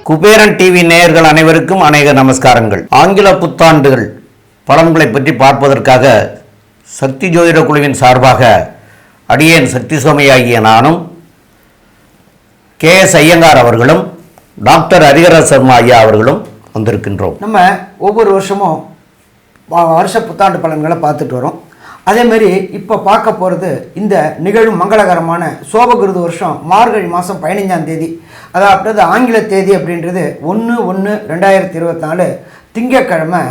Kuberan TV நேயர்கள் அனைவருக்கும் அநேக நமஸ்காரங்கள். ஆங்கில புத்தாண்டுகள் பலன்களை பற்றி பார்ப்பதற்காக சக்தி ஜோதிட குழுவின் சார்பாக அடியேன் சக்தி சோமையாகிய நானும், KS ஐயங்கார் அவர்களும், டாக்டர் ஹரிஹர சர்மா ஐயா அவர்களும் வந்திருக்கின்றோம். நம்ம ஒவ்வொரு வருஷமும் வருஷ புத்தாண்டு பலன்களை பார்த்துட்டு வரோம். அதேமாரி இப்போ பார்க்க போகிறது இந்த நிகழும் மங்களகரமான சோபகிருது வருஷம் மார்கழி மாதம் 15ஆம் தேதி, அதாவது ஆங்கில தேதி அப்படின்றது 1/1/2024 திங்கட்கிழமை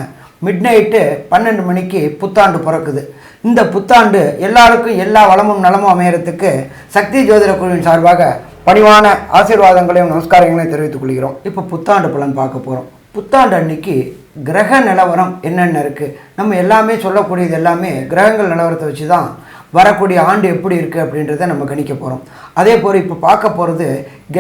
மிட்நைட்டு 12 மணிக்கு புத்தாண்டு பிறக்குது. இந்த புத்தாண்டு எல்லாருக்கும் எல்லா வளமும் நலமும் அமையறதுக்கு சக்தி ஜோதிட குழுவின் சார்பாக பணிவான ஆசீர்வாதங்களையும் நமஸ்காரங்களையும் தெரிவித்துக் கொள்கிறோம். இப்போ புத்தாண்டு பலன் பார்க்க போகிறோம். புத்தாண்டு அன்னைக்கு கிரக நிலவரம் என்னென்ன இருக்குது, நம்ம எல்லாமே சொல்லக்கூடியது எல்லாமே கிரகங்கள் நிலவரத்தை வச்சு தான் வரக்கூடிய ஆண்டு எப்படி இருக்குது அப்படின்றத நம்ம கணிக்க போகிறோம். அதே போல் இப்போ பார்க்க போகிறது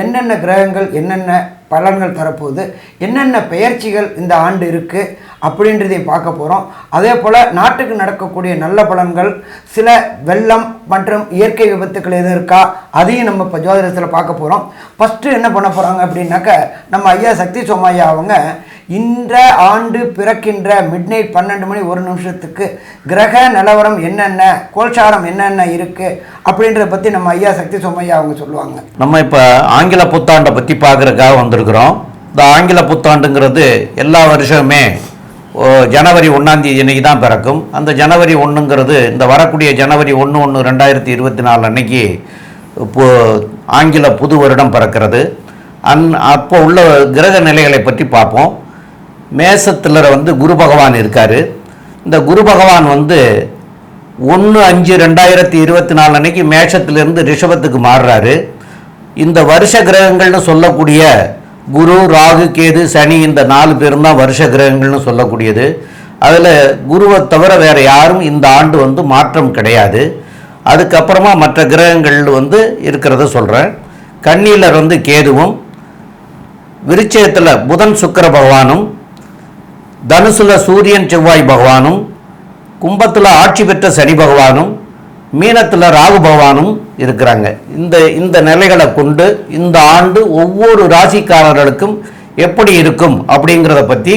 என்னென்ன கிரகங்கள் என்னென்ன பலன்கள் தரப்போகுது, என்னென்ன பெயர்ச்சிகள் இந்த ஆண்டு இருக்குது அப்படின்றதையும் பார்க்க போகிறோம். அதே போல் நாட்டுக்கு நடக்கக்கூடிய நல்ல பலன்கள், சில வெள்ளம் மற்றும் இயற்கை விபத்துக்கள் எதுவும் இருக்கா அதையும் நம்ம இப்போ ஜோதிடத்தில் பார்க்க போகிறோம். ஃபஸ்ட்டு என்ன பண்ண போகிறாங்க அப்படின்னாக்க, நம்ம ஐயா சக்தி சோமையா அவங்க இந்த ஆண்டு பிறக்கின்ற மிட்நைட் 12 மணி 1 நிமிஷத்துக்கு கிரக நிலவரம் என்னென்ன, கோல்சாரம் என்னென்ன இருக்குது அப்படின்றத பற்றி நம்ம ஐயா சக்தி சோமையா அவங்க சொல்லுவாங்க. நம்ம இப்போ ஆங்கில புத்தாண்டை பற்றி பார்க்குறதுக்காக வந்திருக்கிறோம். இந்த ஆங்கில புத்தாண்டுங்கிறது எல்லா வருஷமே ஜனவரி 1ஆம் தேதி அன்னைக்கு தான் பிறக்கும். அந்த ஜனவரி 1ங்கிறது இந்த வரக்கூடிய ஜனவரி 1/1/2024 அன்னைக்கு ஆங்கில புது வருடம் பிறக்கிறது. அப்போ உள்ள கிரக நிலைகளை பற்றி பார்ப்போம். மேசத்தில் குரு பகவான் இருக்கார். இந்த குரு பகவான் 1/5/2024 அன்னைக்கு மேஷத்திலிருந்து ரிஷபத்துக்கு மாறுறாரு. இந்த வருஷ கிரகங்கள்னு சொல்லக்கூடிய குரு, ராகு, கேது, சனி இந்த 4 பேரும் தான் வருஷ கிரகங்கள்னு சொல்லக்கூடியது. அதில் குருவை தவிர வேறு யாரும் இந்த ஆண்டு மாற்றம் கிடையாது. அதுக்கப்புறமா மற்ற கிரகங்கள் இருக்கிறத சொல்கிறேன். கன்னியில் கேதுவும், விருச்சிகத்தில் புதன் சுக்கிர பகவானும், தனுசுல சூரியன் செவ்வாய் பகவானும், கும்பத்தில் ஆட்சி பெற்ற சனி பகவானும், மீனத்தில் ராகு பகவானும் இருக்கிறாங்க. இந்த நிலைகளை கொண்டு இந்த ஆண்டு ஒவ்வொரு ராசிக்காரர்களுக்கும் எப்படி இருக்கும் அப்படிங்கிறத பற்றி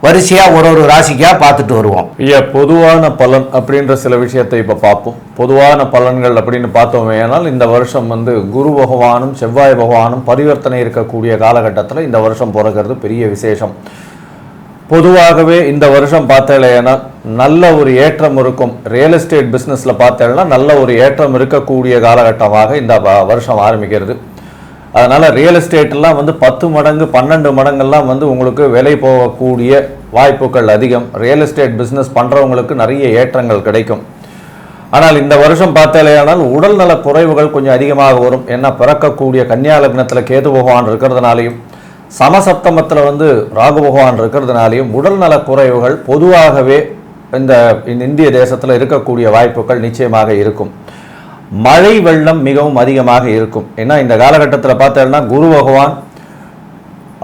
வரிசையாக ஒரு ராசிக்காக பார்த்துட்டு வருவோம். பொதுவான பலன் அப்படின்ற சில விஷயத்தை இப்போ பார்ப்போம். பொதுவான பலன்கள் அப்படின்னு பார்த்தோமே ஆனால், இந்த வருஷம் குரு பகவானும் செவ்வாய் பகவானும் பரிவர்த்தனை இருக்கக்கூடிய காலகட்டத்தில் இந்த வருஷம் பிறக்கிறது பெரிய விசேஷம். பொதுவாகவே இந்த வருஷம் பார்த்தேன்னா நல்ல ஒரு ஏற்றம் இருக்கும். ரியல் எஸ்டேட் பிஸ்னஸில் பார்த்தேன்னா நல்ல ஒரு ஏற்றம் இருக்கக்கூடிய காலகட்டமாக இந்த வருஷம் ஆரம்பிக்கிறது. அதனால் ரியல் எஸ்டேட்லாம் 10 மடங்கு 12 மடங்கெல்லாம் உங்களுக்கு விலை போகக்கூடிய வாய்ப்புகள் அதிகம். ரியல் எஸ்டேட் பிஸ்னஸ் பண்ணுறவங்களுக்கு நிறைய ஏற்றங்கள் கிடைக்கும். ஆனால் இந்த வருஷம் பார்த்தேனால் உடல் நல குறைவுகள் கொஞ்சம் அதிகமாக வரும். ஏன்னா பிறக்கக்கூடிய கன்னியா லக்னத்தில் கேது பகவான் இருக்கிறதுனாலையும், சமசப்தமத்தில் ராகு பகவான் இருக்கிறதுனாலையும் உடல் நல குறைவுகள் பொதுவாகவே இந்த இந்திய தேசத்தில் இருக்கக்கூடிய வாய்ப்புகள் நிச்சயமாக இருக்கும். மழை வெள்ளம் மிகவும் அதிகமாக இருக்கும். ஏன்னா இந்த காலகட்டத்தில் பார்த்தோம்னா குரு பகவான்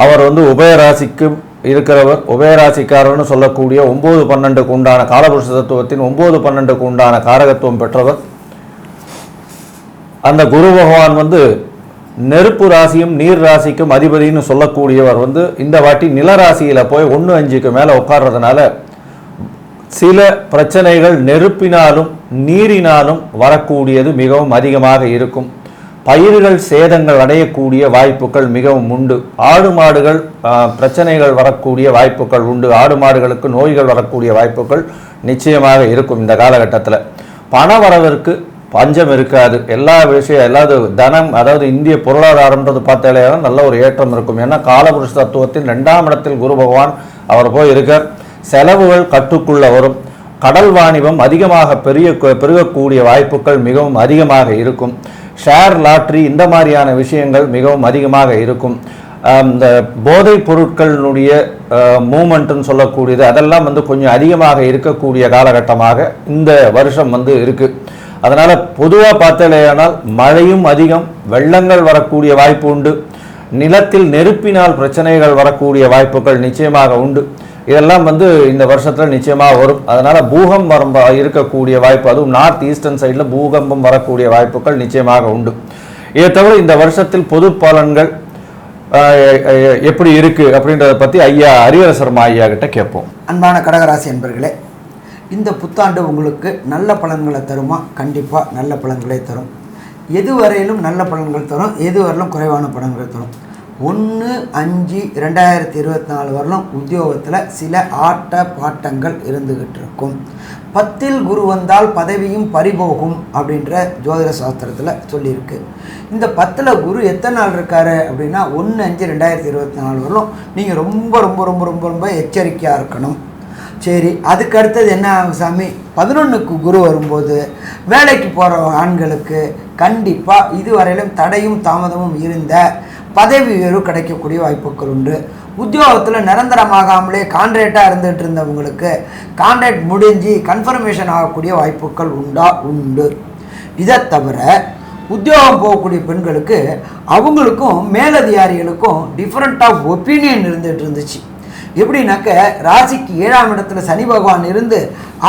அவர் உபயராசிக்கு இருக்கிறவர். உபயராசிக்காரர்னு சொல்லக்கூடிய 9-12க்கு உண்டான காலபுருஷ தத்துவத்தின் 9-12க்கு உண்டான காரகத்துவம் பெற்றவர். அந்த குரு பகவான் நெருப்பு ராசியும் நீர் ராசிக்கும் அதிபதினு சொல்லக்கூடியவர் இந்த வாட்டி நிலராசியில் போய் 1/5க்கு மேலே உட்கார்றதுனால சில பிரச்சனைகள் நெருப்பினாலும் நீரினாலும் வரக்கூடியது மிகவும் அதிகமாக இருக்கும். பயிர்கள் சேதங்கள் அடையக்கூடிய வாய்ப்புகள் மிகவும் உண்டு. ஆடு மாடுகள் பிரச்சனைகள் வரக்கூடிய வாய்ப்புகள் உண்டு. ஆடு மாடுகளுக்கு நோய்கள் வரக்கூடிய வாய்ப்புகள் நிச்சயமாக இருக்கும். இந்த காலகட்டத்தில் பண வரவிற்கு பஞ்சம் இருக்காது. எல்லா விஷயம் எல்லாது தனம், அதாவது இந்திய பொருளாதாரம்ன்றது பார்த்தாலே நல்ல ஒரு ஏற்றம் இருக்கும். ஏன்னா காலபுருஷ தத்துவத்தின் 2ஆம் இடத்தில் குரு பகவான் அவர் போய் இருக்கார். செலவுகள் கட்டுக்குள்ள வரும். கடல் வாணிபம் அதிகமாக பெருகக்கூடிய வாய்ப்புகள் மிகவும் அதிகமாக இருக்கும். ஷேர், லாட்ரி இந்த மாதிரியான விஷயங்கள் மிகவும் அதிகமாக இருக்கும். இந்த போதைப் பொருட்களினுடைய மூமெண்ட்டுன்னு சொல்லக்கூடியது அதெல்லாம் கொஞ்சம் அதிகமாக இருக்கக்கூடிய காலகட்டமாக இந்த வருஷம் இருக்குது. அதனால் பொதுவாக பார்த்தேனால் மழையும் அதிகம், வெள்ளங்கள் வரக்கூடிய வாய்ப்பு உண்டு. நிலத்தில் நெருப்பினால் பிரச்சனைகள் வரக்கூடிய வாய்ப்புகள் நிச்சயமாக உண்டு. இதெல்லாம் வந்து இந்த வருஷத்துல நிச்சயமா வரும். அதனால பூகம்பம் இருக்கக்கூடிய வாய்ப்பு, அதுவும் நார்த் ஈஸ்டர்ன் சைடில் பூகம்பம் வரக்கூடிய வாய்ப்புகள் நிச்சயமாக உண்டு. இதை தவிர இந்த வருஷத்தில் பொது பலன்கள் எப்படி இருக்கு அப்படின்றத பத்தி ஐயா ஹரிஹரசர்மா ஐயா கிட்ட கேட்போம். அன்பான கடகராசி அன்பர்களே, இந்த புத்தாண்டு உங்களுக்கு நல்ல பலன்களை தருமா? கண்டிப்பாக நல்ல பலன்களை தரும். எதுவரையிலும் நல்ல பலன்கள் தரும், எதுவரையிலும் குறைவான பலன்கள் தரும். 1/5/2024 வரலும் உத்தியோகத்தில் சில ஆட்ட பாட்டங்கள் இருந்துகிட்டு இருக்கும். 10ல் குரு வந்தால் பதவியும் பறிபோகும் அப்படின்ற ஜோதிட சாஸ்திரத்தில் சொல்லியிருக்கு. இந்த 10ல் குரு எத்தனை நாள் இருக்காரு அப்படின்னா 1/5/2024 வரலும் நீங்கள் ரொம்ப ரொம்ப ரொம்ப ரொம்ப ரொம்ப எச்சரிக்கையாக இருக்கணும். சரி, அதுக்கு அடுத்தது என்ன சாமி? 11க்கு குரு வரும்போது வேலைக்கு போகிற ஆண்களுக்கு கண்டிப்பாக இதுவரையிலும் தடையும் தாமதமும் இருந்த பதவி உயர்வு கிடைக்கக்கூடிய வாய்ப்புகள் உண்டு. உத்தியோகத்தில் நிரந்தரமாகாமலே கான்ட்ராக்டாக இருந்துகிட்டு இருந்தவங்களுக்கு கான்ட்ராக்ட் முடிஞ்சு கன்ஃபர்மேஷன் ஆகக்கூடிய வாய்ப்புகள் உண்டு. இதை தவிர உத்தியோகம் போகக்கூடிய பெண்களுக்கு அவங்களுக்கும் மேலதிகாரிகளுக்கும் டிஃப்ரெண்ட் ஆஃப் ஒப்பீனியன் இருந்துகிட்டு இருந்துச்சு. எப்படின்னாக்க ராசிக்கு 7ஆம் இடத்துல சனி பகவான் இருந்து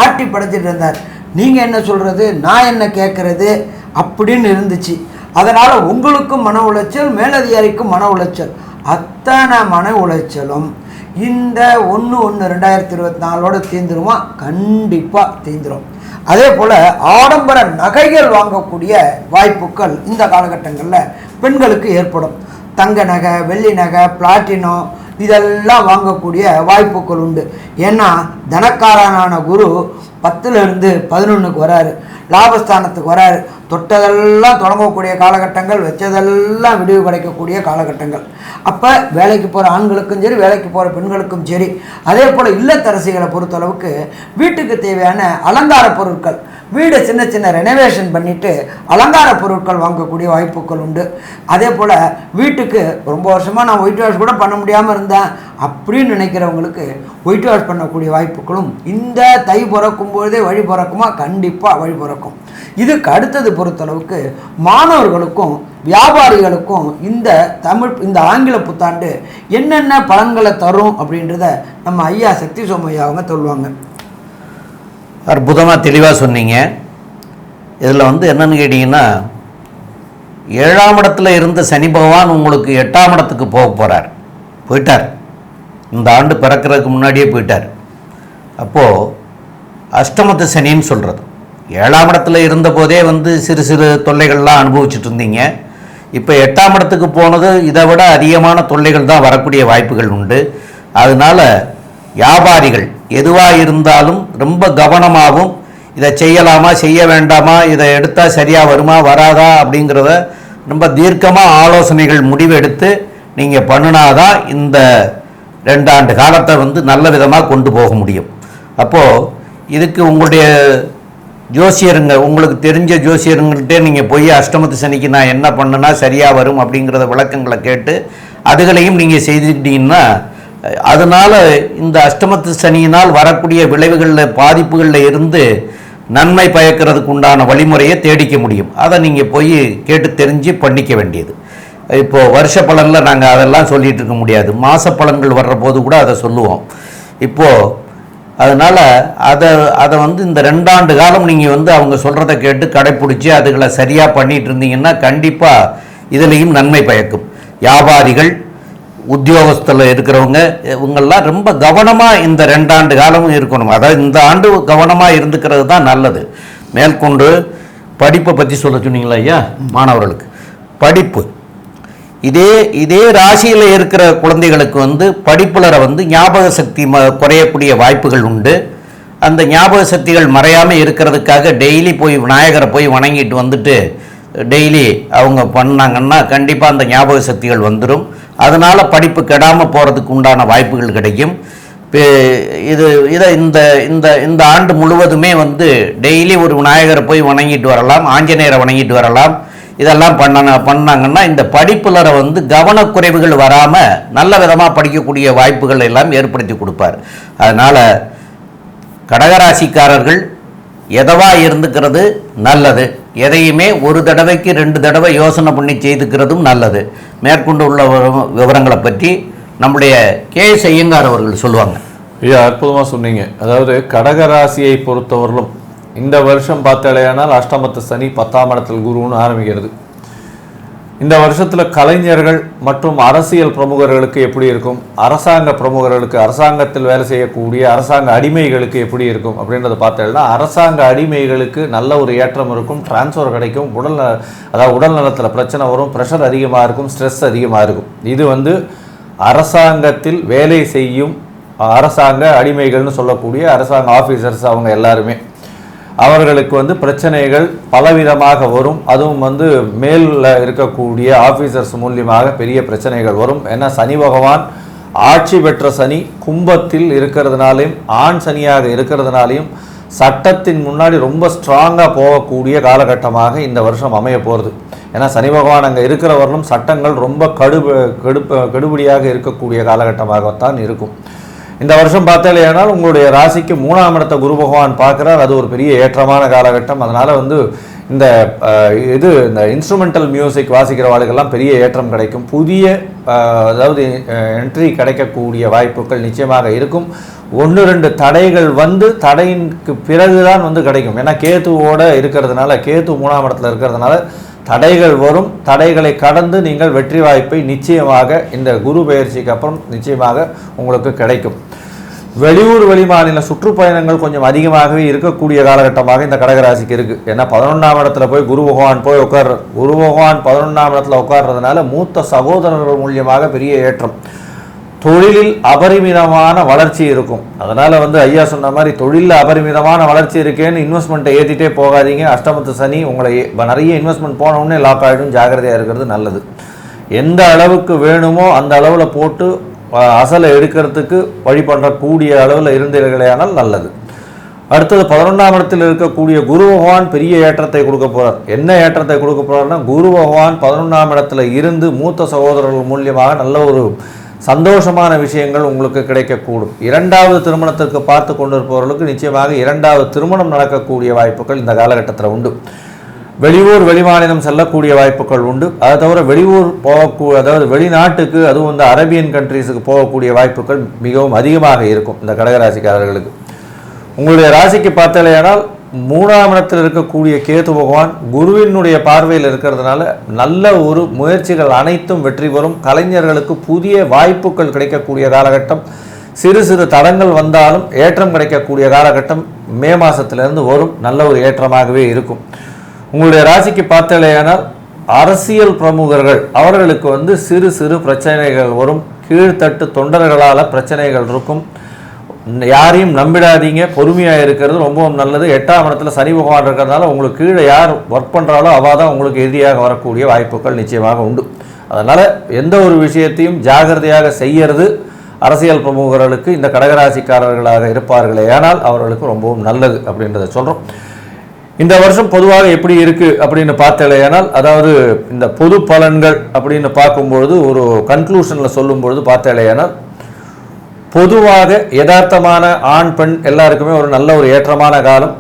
ஆட்டி படைச்சிட்டு இருந்தார். நீங்கள் என்ன சொல்கிறது, நான் என்ன கேட்குறது அப்படின்னு இருந்துச்சு. அதனால் உங்களுக்கும் மன உளைச்சல், மேலதிகாரிக்கும் மன உளைச்சல். அத்தனை மன உளைச்சலும் இந்த 1/1/2024 தீந்துருமா? கண்டிப்பாக தீந்துரும். அதே போல் ஆடம்பர நகைகள் வாங்கக்கூடிய வாய்ப்புகள் இந்த காலகட்டங்களில் பெண்களுக்கு ஏற்படும். தங்க நகை, வெள்ளி நகை, பிளாட்டினம் இதெல்லாம் வாங்கக்கூடிய வாய்ப்புகள் உண்டு. ஏன்னா தனக்காரனான குரு 10லிருந்து 11க்கு வராரு, லாபஸ்தானத்துக்கு வராரு. தொட்டதெல்லாம் தொடங்கக்கூடிய காலகட்டங்கள், வச்சதெல்லாம் விடிவு கிடைக்கக்கூடிய காலகட்டங்கள். அப்போ வேலைக்கு போகிற ஆண்களுக்கும் சரி, வேலைக்கு போகிற பெண்களுக்கும் சரி, அதே போல் இல்லத்தரசிகளை பொறுத்தளவுக்கு வீட்டுக்கு தேவையான அலங்கார பொருட்கள், வீடை சின்ன சின்ன ரெனோவேஷன் பண்ணிவிட்டு அலங்கார பொருட்கள் வாங்கக்கூடிய வாய்ப்புகள் உண்டு. அதே போல் வீட்டுக்கு ரொம்ப வருஷமாக நான் ஒயிட் வாஷ் கூட பண்ண முடியாமல் இருந்தேன் அப்படின்னு நினைக்கிறவங்களுக்கு ஒயிட் வாஷ் பண்ணக்கூடிய வாய்ப்புகளும் இந்த தை பிறக்கும் பொழுதே வழி பிறக்குமா? கண்டிப்பாக வழி பிறக்கும். இதுக்கு அடுத்தது பொறுத்தளவுக்கு மாணவர்களுக்கும் வியாபாரிகளுக்கும் இந்த ஆங்கில புத்தாண்டு என்னென்ன பலன்களை தரும் அப்படின்றத நம்ம ஐயா சக்தி சோமையா அவங்க சொல்லுவாங்க. அற்புதமாக தெளிவாக சொன்னீங்க. இதில் வந்து என்னென்னு கேட்டிங்கன்னா, 7ஆம் இடத்துல இருந்த சனி பகவான் உங்களுக்கு 8ஆம் இடத்துக்கு போயிட்டார். இந்த ஆண்டு பிறக்கிறதுக்கு முன்னாடியே போயிட்டார். அப்போது அஷ்டமத்து சனின்னு சொல்கிறது. 7ஆம் இடத்துல இருந்த போதே வந்து சிறு சிறு தொல்லைகள்லாம் அனுபவிச்சுட்டு இருந்தீங்க. இப்போ 8ஆம் இடத்துக்கு போனது இதை விட அதிகமான தொல்லைகள் தான் வரக்கூடிய வாய்ப்புகள் உண்டு. அதனால் வியாபாரிகள் எதுவாக இருந்தாலும் ரொம்ப கவனமாகவும் இதை செய்யலாமா செய்ய வேண்டாமா, இதை எடுத்தால் சரியாக வருமா வராதா அப்படிங்கிறத ரொம்ப தீர்க்கமாக ஆலோசனைகள் முடிவெடுத்து நீங்கள் பண்ணினாதான் இந்த 2 ஆண்டு காலத்தை வந்து நல்ல விதமாக கொண்டு போக முடியும். அப்போது இதுக்கு உங்களுடைய ஜோசியருங்க, உங்களுக்கு தெரிஞ்ச ஜோசியருங்கள்கிட்டே நீங்கள் போய் அஷ்டமத்து சனிக்கு நான் என்ன பண்ணுனா சரியாக வரும் அப்படிங்கிறத விளக்கங்களை கேட்டு அதுகளையும் நீங்கள் செய்துக்கிட்டீங்கன்னா, அதனால் இந்த அஷ்டமத்து சனியினால் வரக்கூடிய விளைவுகளில் பாதிப்புகளில் இருந்து நன்மை பயக்கிறதுக்கு உண்டான வழிமுறையை தேடிக்க முடியும். அதை நீங்கள் போய் கேட்டு தெரிஞ்சு பண்ணிக்க வேண்டியது. இப்போது வருஷ பலனில் நாங்கள் அதெல்லாம் சொல்லிகிட்டு இருக்க முடியாது. மாத பலன்கள் வர்ற போது கூட அதை சொல்லுவோம். இப்போது அதனால் அதை வந்து இந்த 2 ஆண்டு காலம் நீங்கள் வந்து அவங்க சொல்கிறத கேட்டு கடைப்பிடிச்சி அதுகளை சரியாக பண்ணிகிட்டு இருந்தீங்கன்னா கண்டிப்பாக இதுலேயும் நன்மை பயக்கும். வியாபாரிகள், உத்தியோகத்தில் இருக்கிறவங்க இவங்கெல்லாம் ரொம்ப கவனமாக இந்த 2 ஆண்டு காலமும் இருக்கணும். அதாவது இந்த ஆண்டு கவனமாக இருந்துக்கிறது தான் நல்லது. மேற்கொண்டு படிப்பை பற்றி சொல்ல சொன்னீங்களா ஐயா? மாணவர்களுக்கு படிப்பு, இதே ராசியில் இருக்கிற குழந்தைகளுக்கு வந்து படிப்புலரை வந்து ஞாபக சக்தி குறையக்கூடிய வாய்ப்புகள் உண்டு. அந்த ஞாபக சக்திகள் மறையாமல் இருக்கிறதுக்காக டெய்லி போய் விநாயகரை போய் வணங்கிட்டு வந்துட்டு டெய்லி அவங்க பண்ணாங்கன்னா கண்டிப்பாக அந்த ஞாபக சக்திகள் வந்துடும். அதனால் படிப்பு கெடாமல் போகிறதுக்கு உண்டான வாய்ப்புகள் கிடைக்கும். இதை இந்த ஆண்டு முழுவதுமே வந்து டெய்லி ஒரு விநாயகரை போய் வணங்கிட்டு வரலாம், ஆஞ்சநேயரை வணங்கிட்டு வரலாம். இதெல்லாம் பண்ணாங்கன்னா இந்த படிப்புலரை வந்து கவனக்குறைவுகள் வராமல் நல்ல விதமாக படிக்கக்கூடிய வாய்ப்புகள் எல்லாம் ஏற்படுத்தி கொடுப்பார். அதனால் கடகராசிக்காரர்கள் எதவாக இருந்துக்கிறது நல்லது. எதையுமே ஒரு தடவைக்கு 2 தடவை யோசனை பண்ணி செய்துக்கிறதும் நல்லது. மேற்கொண்டு உள்ள விவரங்களை பற்றி நம்முடைய கே.எஸ். ஐயங்கார் அவர்கள் சொல்லுவாங்க. ஐயா அற்புதமாக சொன்னீங்க. அதாவது கடகராசியை பொறுத்தவரையிலும் இந்த வருஷம் பார்த்தாலேயானால் அஷ்டமத்து சனி 10ஆம் இடத்தில் குருன்னு ஆரம்பிக்கிறது. இந்த வருஷத்தில் கலைஞர்கள் மற்றும் அரசியல் பிரமுகர்களுக்கு எப்படி இருக்கும், அரசாங்க பிரமுகர்களுக்கு, அரசாங்கத்தில் வேலை செய்யக்கூடிய அரசாங்க அடிமைகளுக்கு எப்படி இருக்கும் அப்படின்றத பார்த்தேன்னா, அரசாங்க அடிமைகளுக்கு நல்ல ஒரு ஏற்றம் இருக்கும், டிரான்ஸ்ஃபர் கிடைக்கும், உடல் நலத்தில் பிரச்சனை வரும், ப்ரெஷர் அதிகமாக இருக்கும், ஸ்ட்ரெஸ் அதிகமாக இருக்கும். இது அரசாங்கத்தில் வேலை செய்யும் அரசாங்க அடிமைகள்னு சொல்லக்கூடிய அரசாங்க ஆஃபீஸர்ஸ் அவங்க எல்லாருமே அவர்களுக்கு பிரச்சனைகள் பலவிதமாக வரும். அதுவும் மேலில் இருக்கக்கூடிய ஆஃபீஸர்ஸ் மூலியமாக பெரிய பிரச்சனைகள் வரும். ஏன்னா சனி பகவான் ஆட்சி பெற்ற சனி கும்பத்தில் இருக்கிறதுனாலையும் ஆண் சனியாக இருக்கிறதுனாலையும் சட்டத்தின் முன்னாடி ரொம்ப ஸ்ட்ராங்காக போகக்கூடிய காலகட்டமாக இந்த வருஷம் அமைய போகிறது. ஏன்னா சனி பகவான் அங்கே இருக்கிறவர்களும் சட்டங்கள் ரொம்ப கடுபடியாக இருக்கக்கூடிய காலகட்டமாகத்தான் இருக்கும். இந்த வருஷம் பார்த்தாலேயானால் உங்களுடைய ராசிக்கு 3ஆம் இடத்தை குரு பகவான் பார்க்குறார். அது ஒரு பெரிய ஏற்றமான காலகட்டம். அதனால் இந்த இன்ஸ்ட்ருமெண்டல் மியூசிக் வாசிக்கிறவாளுக்கெல்லாம் பெரிய ஏற்றம் கிடைக்கும். புதிய என்ட்ரி கிடைக்கக்கூடிய வாய்ப்புகள் நிச்சயமாக இருக்கும். 1-2 தடைகள் தடைக்கு பிறகுதான் கிடைக்கும். ஏன்னா கேத்துவோடு இருக்கிறதுனால, கேத்து 3ஆம் இடத்துல இருக்கிறதுனால தடைகள் வரும். தடைகளை கடந்து நீங்கள் வெற்றி வாய்ப்பை நிச்சயமாக இந்த குரு பெயர்ச்சிக்கு அப்புறம் நிச்சயமாக உங்களுக்கு கிடைக்கும். வெளியூர் வெளிமாநில சுற்றுப்பயணங்கள் கொஞ்சம் அதிகமாகவே இருக்கக்கூடிய காலகட்டமாக இந்த கடகராசிக்கு இருக்குது. ஏன்னா 11ஆம் இடத்துல போய் குரு பகவான் உட்கார்ற, குரு பகவான் 11ஆம் இடத்துல உட்கார்றதுனால மூத்த சகோதரர்கள் மூலியமாக பெரிய ஏற்றம், தொழிலில் அபரிமிதமான வளர்ச்சி இருக்கும். அதனால் ஐயா சொன்ன மாதிரி தொழிலில் அபரிமிதமான வளர்ச்சி இருக்கேன்னு இன்வெஸ்ட்மெண்ட்டை ஏற்றிட்டே போகாதீங்க. அஷ்டமத்து சனி உங்களை நிறைய இன்வெஸ்ட்மெண்ட் போனவுடனே லாக் ஆகிடும். ஜாகிரதையாக இருக்கிறது நல்லது. எந்த அளவுக்கு வேணுமோ அந்த அளவில் போட்டு அசலை எடுக்கிறதுக்கு வழி பண்ணக்கூடிய அளவில் இருந்தீர்களேயானால் நல்லது. அடுத்தது 11ஆம் இடத்தில் இருக்கக்கூடிய குரு பகவான் பெரிய ஏற்றத்தை கொடுக்க போகிறார். என்ன ஏற்றத்தை கொடுக்க போகிறார்னா, குரு பகவான் 11ஆம் இடத்துல இருந்து மூத்த சகோதரர்கள் மூலியமாக நல்ல ஒரு சந்தோஷமான விஷயங்கள் உங்களுக்கு கிடைக்கக்கூடும். 2வது திருமணத்திற்கு பார்த்து கொண்டிருப்பவர்களுக்கு நிச்சயமாக 2வது திருமணம் நடக்கக்கூடிய வாய்ப்புகள் இந்த காலகட்டத்தில் உண்டு. வெளியூர் வெளிமாநிலம் செல்லக்கூடிய வாய்ப்புகள் உண்டு. அதை தவிர வெளியூர் வெளிநாட்டுக்கு, அதுவும் அரேபியன் கண்ட்ரீஸுக்கு போகக்கூடிய வாய்ப்புகள் மிகவும் அதிகமாக இருக்கும் இந்த கடகராசிக்காரர்களுக்கு. உங்களுடைய ராசிக்கு பார்த்தாலேயானால் 3ஆம் இடத்தில் இருக்கக்கூடிய கேது பகவான் குருவினுடைய பார்வையில் இருக்கிறதுனால நல்ல ஒரு முயற்சிகள் அனைத்தும் வெற்றி பெறும். கலைஞர்களுக்கு புதிய வாய்ப்புகள் கிடைக்கக்கூடிய காலகட்டம். சிறு சிறு தடங்கள் வந்தாலும் ஏற்றம் கிடைக்கக்கூடிய காலகட்டம் மே மாதத்திலிருந்து வரும். நல்ல ஒரு ஏற்றமாகவே இருக்கும். உங்களுடைய ராசிக்கு பார்த்தாலேயானால் அரசியல் பிரமுகர்கள் அவர்களுக்கு சிறு சிறு பிரச்சனைகள் வரும். கீழ்த்தட்டு தொண்டர்களால் பிரச்சனைகள் இருக்கும். யாரையும் நம்பிடாதீங்க, பொறுமையாக இருக்கிறது ரொம்பவும் நல்லது. 8ஆம் இடத்துல சனி பகவான் இருக்கிறதுனால உங்களுக்கு கீழே யார் ஒர்க் பண்ணுறாலோ அவள் தான் உங்களுக்கு எதிரியாக வரக்கூடிய வாய்ப்புகள் நிச்சயமாக உண்டு. அதனால் எந்த ஒரு விஷயத்தையும் ஜாகிரதையாக செய்கிறது அரசியல் பிரமுகர்களுக்கு, இந்த கடகராசிக்காரர்களாக இருப்பார்களே ஆனால் அவர்களுக்கு ரொம்பவும் நல்லது அப்படின்றத சொல்கிறோம். இந்த வருஷம் பொதுவாக எப்படி இருக்குது அப்படின்னு பார்த்தாலேயானால், அதாவது இந்த பொது பலன்கள் அப்படின்னு பார்க்கும்பொழுது ஒரு கன்க்ளூஷனில் சொல்லும்பொழுது பார்த்தாலேயானால், பொதுவாக யதார்த்தமான ஆண் பெண் எல்லாருக்குமே ஒரு நல்ல ஒரு ஏற்றமான காலம்.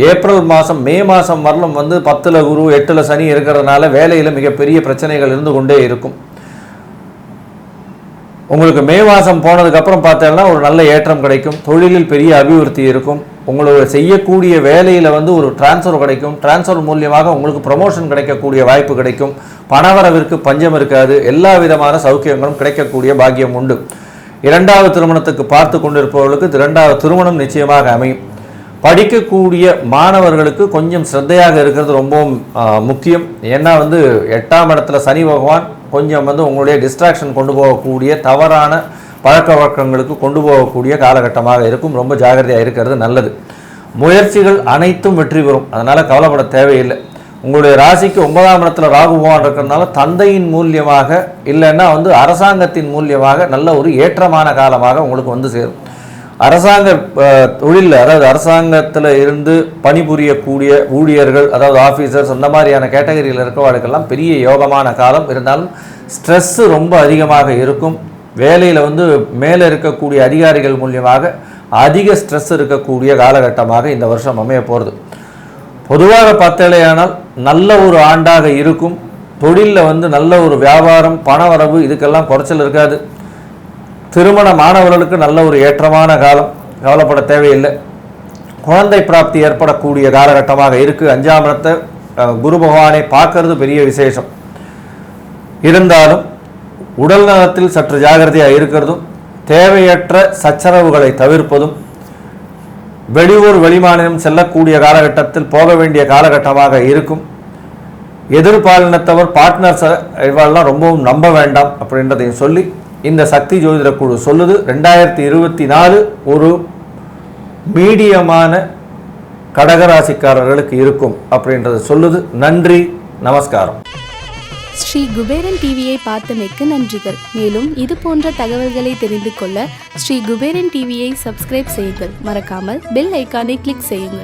ஏப்ரல் மாதம் மே மாதம் வரலும் 10ல் குரு 8ல் சனி இருக்கிறதுனால வேலையில் மிகப்பெரிய பிரச்சனைகள் இருந்து கொண்டே இருக்கும். உங்களுக்கு மே மாதம் போனதுக்கப்புறம் பார்த்தோம்னா ஒரு நல்ல ஏற்றம் கிடைக்கும். தொழிலில் பெரிய அபிவிருத்தி இருக்கும். உங்களுக்கு செய்யக்கூடிய வேலையில் ஒரு டிரான்ஸ்ஃபர் கிடைக்கும். டிரான்ஸ்ஃபர் மூலியமாக உங்களுக்கு ப்ரமோஷன் கிடைக்கக்கூடிய வாய்ப்பு கிடைக்கும். பணவரவிற்கு பஞ்சம் இருக்காது. எல்லா விதமான சௌக்கியங்களும் கிடைக்கக்கூடிய பாக்கியம் உண்டு. 2வது திருமணத்துக்கு பார்த்து கொண்டிருப்பவர்களுக்கு 2வது திருமணம் நிச்சயமாக அமையும். படிக்கக்கூடிய மாணவர்களுக்கு கொஞ்சம் சிரத்தையாக இருக்கிறது ரொம்பவும் முக்கியம். ஏன்னா 8ஆம் இடத்துல சனி பகவான் கொஞ்சம் உங்களுடைய டிஸ்ட்ராக்ஷன் கொண்டு போகக்கூடிய தவறான பழக்க வழக்கங்களுக்கு கொண்டு போகக்கூடிய காலகட்டமாக இருக்கும். ரொம்ப ஜாகிரதையாக இருக்கிறது நல்லது. முயற்சிகள் அனைத்தும் வெற்றி பெறும். அதனால் கவலைப்பட தேவையில்லை. உங்களுடைய ராசிக்கு 9ஆம் இடத்துல ராகு பகவான் இருக்கிறதுனால தந்தையின் மூலியமாக இல்லைன்னா அரசாங்கத்தின் மூலியமாக நல்ல ஒரு ஏற்றமான காலமாக உங்களுக்கு சேரும். அரசாங்க தொழிலில், அதாவது அரசாங்கத்தில் இருந்து பணிபுரியக்கூடிய ஊழியர்கள், அதாவது ஆஃபீஸர்ஸ், அந்த மாதிரியான கேட்டகரியில் இருக்கிறவர்களுக்கெல்லாம் பெரிய யோகமான காலம். இருந்தாலும் ஸ்ட்ரெஸ்ஸு ரொம்ப அதிகமாக இருக்கும். வேலையில் மேலே இருக்கக்கூடிய அதிகாரிகள் மூலியமாக அதிக ஸ்ட்ரெஸ் இருக்கக்கூடிய காலகட்டமாக இந்த வருஷம் அமைய போகிறது. பொதுவாக பார்த்தாலேயானால் நல்ல ஒரு ஆண்டாக இருக்கும். தொழிலில் நல்ல ஒரு வியாபாரம், பணவரவு இதுக்கெல்லாம் குறைச்சல் இருக்காது. திருமணமானவர்களுக்கு நல்ல ஒரு ஏற்றமான காலம், கவலைப்பட தேவையில்லை. குழந்தை பிராப்தி ஏற்படக்கூடிய காலகட்டமாக இருக்குது. 5ஆம் இடத்தை குரு பகவானை பார்க்கறது பெரிய விசேஷம். இருந்தாலும் உடல் நலத்தில் சற்று ஜாகிரதையாக இருக்கிறதும், தேவையற்ற சச்சரவுகளை தவிர்ப்பதும், வெளியூர் வெளிமாநிலம் செல்லக்கூடிய காலகட்டத்தில் போக வேண்டிய காலகட்டமாக இருக்கும். எதிர்பாலினத்தவர் பார்ட்னர்ஸை இவெல்லாம் ரொம்பவும் நம்ப வேண்டாம் அப்படின்றதையும் சொல்லி இந்த சக்தி ஜோதிட குழு சொல்லுது 2024 ஒரு மீடியமான கடகராசிக்காரர்களுக்கு இருக்கும் அப்படின்றத சொல்லுது. நன்றி, நமஸ்காரம். ஸ்ரீ குபேரன் டிவியை பார்த்தமைக்கு நன்றிகள். மேலும் இது போன்ற தகவல்களை தெரிந்து கொள்ள ஸ்ரீ குபேரன் டிவியை சப்ஸ்கிரைப் செய்யுங்கள். மறக்காமல் பெல் ஐக்கானை கிளிக் செய்யுங்கள்.